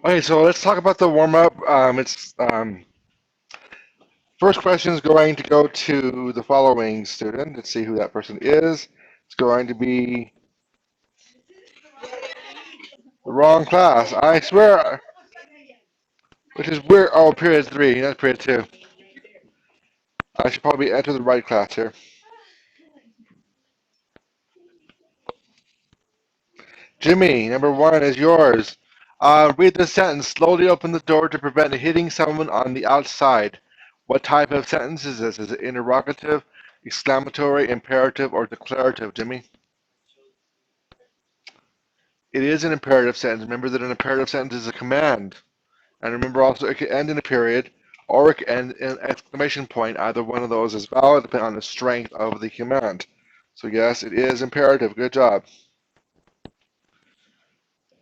Okay, so let's talk about the warm up. It's First question is going to go to the following student. Let's see who that person is. It's going to be the wrong class. I swear, which is weird. Oh, period three. That's period two. I should probably enter the right class here. Jimmy, number one is yours. Read the sentence. Slowly open the door to prevent hitting someone on the outside. What type of sentence is this? Is it interrogative, exclamatory, imperative, or declarative, Jimmy? It is an imperative sentence. Remember that an imperative sentence is a command. And remember also it can end in a period or it can end in an exclamation point. Either one of those is valid depending on the strength of the command. So yes, it is imperative. Good job.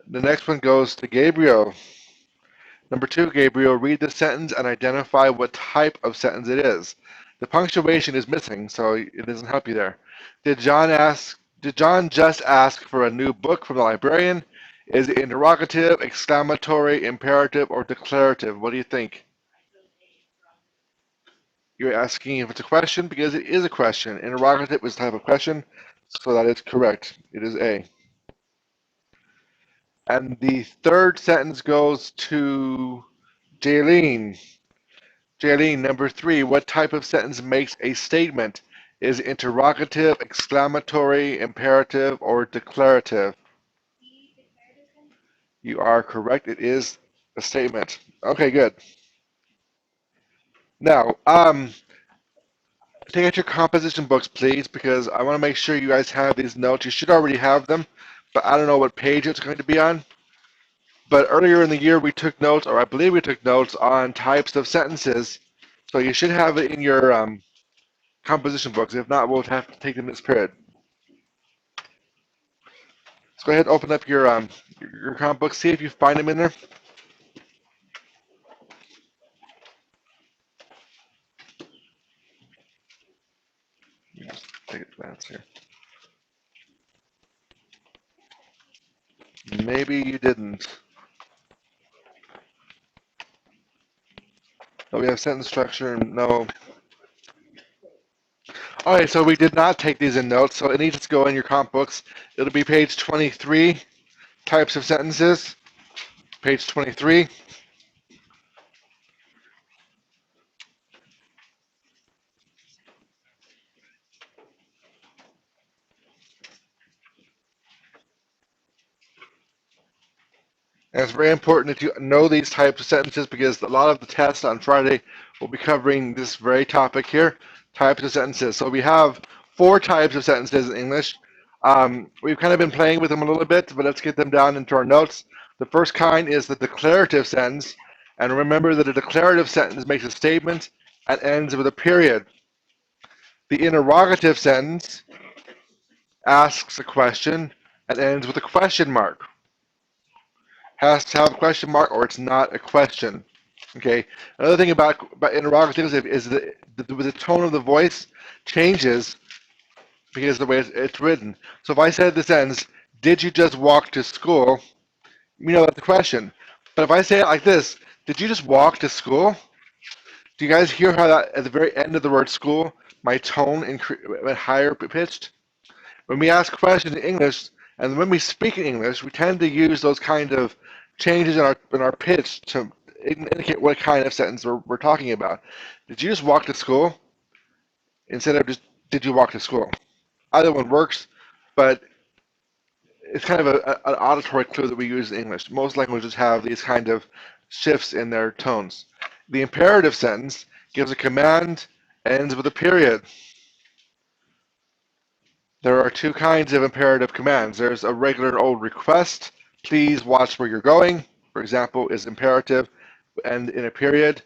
The next one goes to Gabriel. Number two, Gabriel, read the sentence and identify what type of sentence it is. The punctuation is missing, so it doesn't help you there. Did John just ask for a new book from the librarian? Is it interrogative, exclamatory, imperative, or declarative? What do you think? You're asking if it's a question because it is a question. Interrogative is a type of question, so that is correct. It is A. And the third sentence goes to Jaylene. Jaylene, number three, what type of sentence makes a statement? Is it interrogative, exclamatory, imperative, or declarative? You are correct. It is a statement. Okay, good. Now, take out your composition books, please, because I want to make sure you guys have these notes. You should already have them, but I don't know what page it's going to be on. But earlier in the year, we took notes, or I believe we took notes on types of sentences. So you should have it in your composition books. If not, we'll have to take them this period. Let's go ahead and open up your comp book. See if you find them in there. Just take a glance here. Maybe you didn't. No, we have sentence structure. No. All right, so we did not take these in notes, so it needs to go in your comp books. It'll be page 23, types of sentences. Page 23. And it's very important that you know these types of sentences because a lot of the tests on Friday will be covering this very topic here, types of sentences. So we have four types of sentences in English. We've kind of been playing with them a little bit, but let's get them down into our notes. The first kind is the declarative sentence. And remember that a declarative sentence makes a statement and ends with a period. The interrogative sentence asks a question and ends with a question mark. Has to have a question mark or it's not a question. Okay. Another thing about interrogatives is that the tone of the voice changes because of the way it's written. So if I said the sentence, "Did you just walk to school?" You know that's the question. But if I say it like this, "Did you just walk to school?" Do you guys hear how that at the very end of the word "school," my tone went higher pitched? When we ask questions in English, and when we speak in English, we tend to use those kind of changes in our pitch to indicate what kind of sentence we're talking about. Did you just walk to school? Instead of just did you walk to school? Either one works, but it's kind of an auditory clue that we use in English. Most languages have these kind of shifts in their tones. The imperative sentence gives a command, ends with a period. There are two kinds of imperative commands. There's a regular old request, please watch where you're going, for example, is imperative and in a period.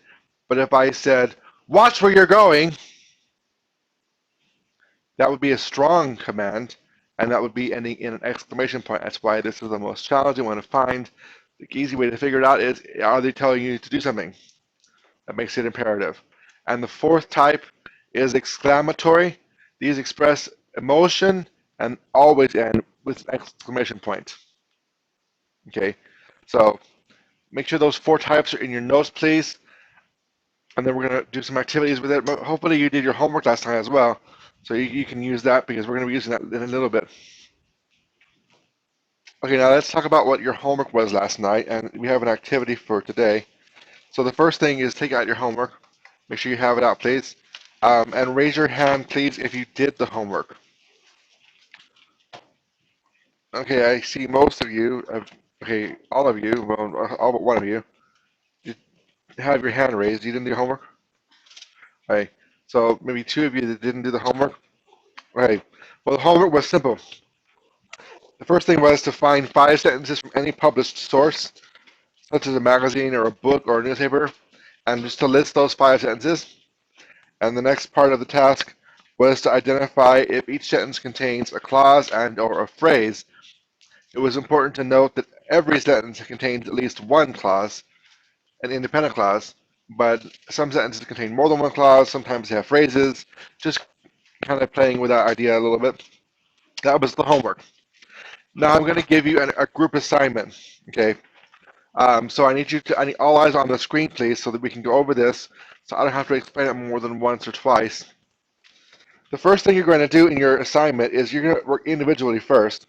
But if I said, watch where you're going, that would be a strong command, and that would be ending in an exclamation point. That's why this is the most challenging one to find. The easy way to figure it out is, are they telling you to do something? That makes it imperative. And the fourth type is exclamatory. These express emotion and always end with an exclamation point. Okay, so Make sure those 4 types are in your notes, please. And then we're going to do some activities with it. But hopefully you did your homework last time as well. So you can use that because we're going to be using that in a little bit. Okay, now let's talk about what your homework was last night. And we have an activity for today. So the first thing is take out your homework. Make sure you have it out, please. And raise your hand, please, if you did the homework. Okay, I see most of you. Okay, all of you, well, all but one of you, you have your hand raised. You didn't do your homework? Okay, so maybe 2 of you that didn't do the homework? Okay, well, the homework was simple. The first thing was to find 5 sentences from any published source, such as a magazine or a book or a newspaper, and just to list those 5 sentences. And the next part of the task was to identify if each sentence contains a clause and or a phrase. It was important to note that every sentence contains at least one clause, an independent clause, but some sentences contain more than one clause, sometimes they have phrases, just kind of playing with that idea a little bit. That was the homework. Now I'm going to give you a group assignment, okay? So I need all eyes on the screen, please, so that we can go over this, so I don't have to explain it more than once or twice. The first thing you're going to do in your assignment is you're going to work individually first,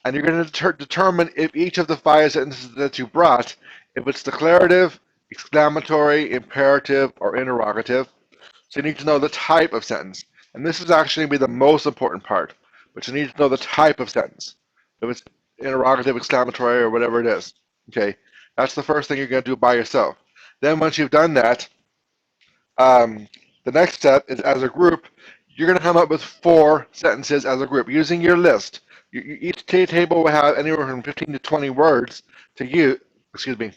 and you're going to determine if each of the 5 sentences that you brought, if it's declarative, exclamatory, imperative, or interrogative. So you need to know the type of sentence. And this is actually be the most important part, but you need to know the type of sentence. If it's interrogative, exclamatory, or whatever it is. Okay, that's the first thing you're going to do by yourself. Then once you've done that, the next step is as a group, you're going to come up with 4 sentences as a group using your list. Each table will have anywhere from 15 to 20 words to use, 15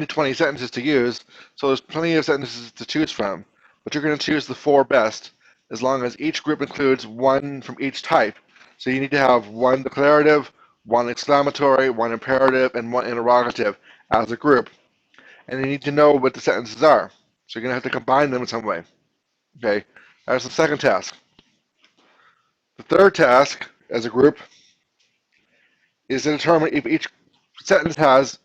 to 20 sentences to use, so there's plenty of sentences to choose from. But you're going to choose the 4 best, as long as each group includes one from each type. So you need to have 1 declarative, 1 exclamatory, 1 imperative, and 1 interrogative as a group. And you need to know what the sentences are. So you're going to have to combine them in some way. Okay, that's the second task. The third task as a group is to determine if each sentence has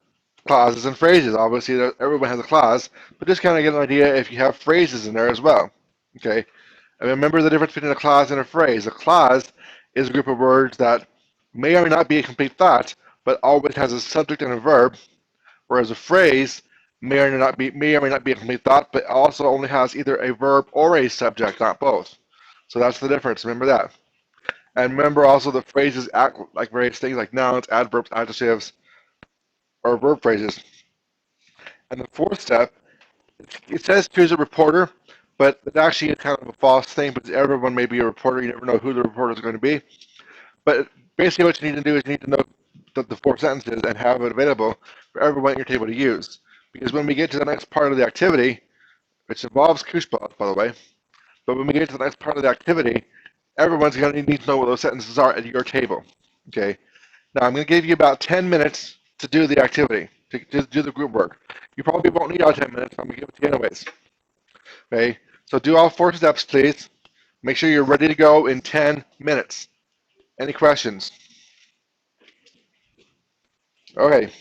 clauses and phrases. Obviously, everyone has a clause, but just kind of get an idea if you have phrases in there as well. Okay, and remember the difference between a clause and a phrase. A clause is a group of words that may or may not be a complete thought, but always has a subject and a verb, whereas a phrase may or may not be a complete thought, but also only has either a verb or a subject, not both. So that's the difference. Remember that. And remember also the phrases act like various things like nouns, adverbs, adjectives, or verb phrases. And the fourth step, it says choose a reporter, but it actually is kind of a false thing because everyone may be a reporter. You never know who the reporter is going to be. But basically what you need to do is you need to know the 4 sentences and have it available for everyone at your table to use. Because when we get to the next part of the activity, which involves Kushbal, by the way, but when we get to the next part of the activity, everyone's going to need to know what those sentences are at your table. Okay. Now I'm going to give you about 10 minutes to do the activity, to do the group work. You probably won't need all 10 minutes. I'm going to give it to you anyways. Okay. So do all 4 steps, please. Make sure you're ready to go in 10 minutes. Any questions? Okay.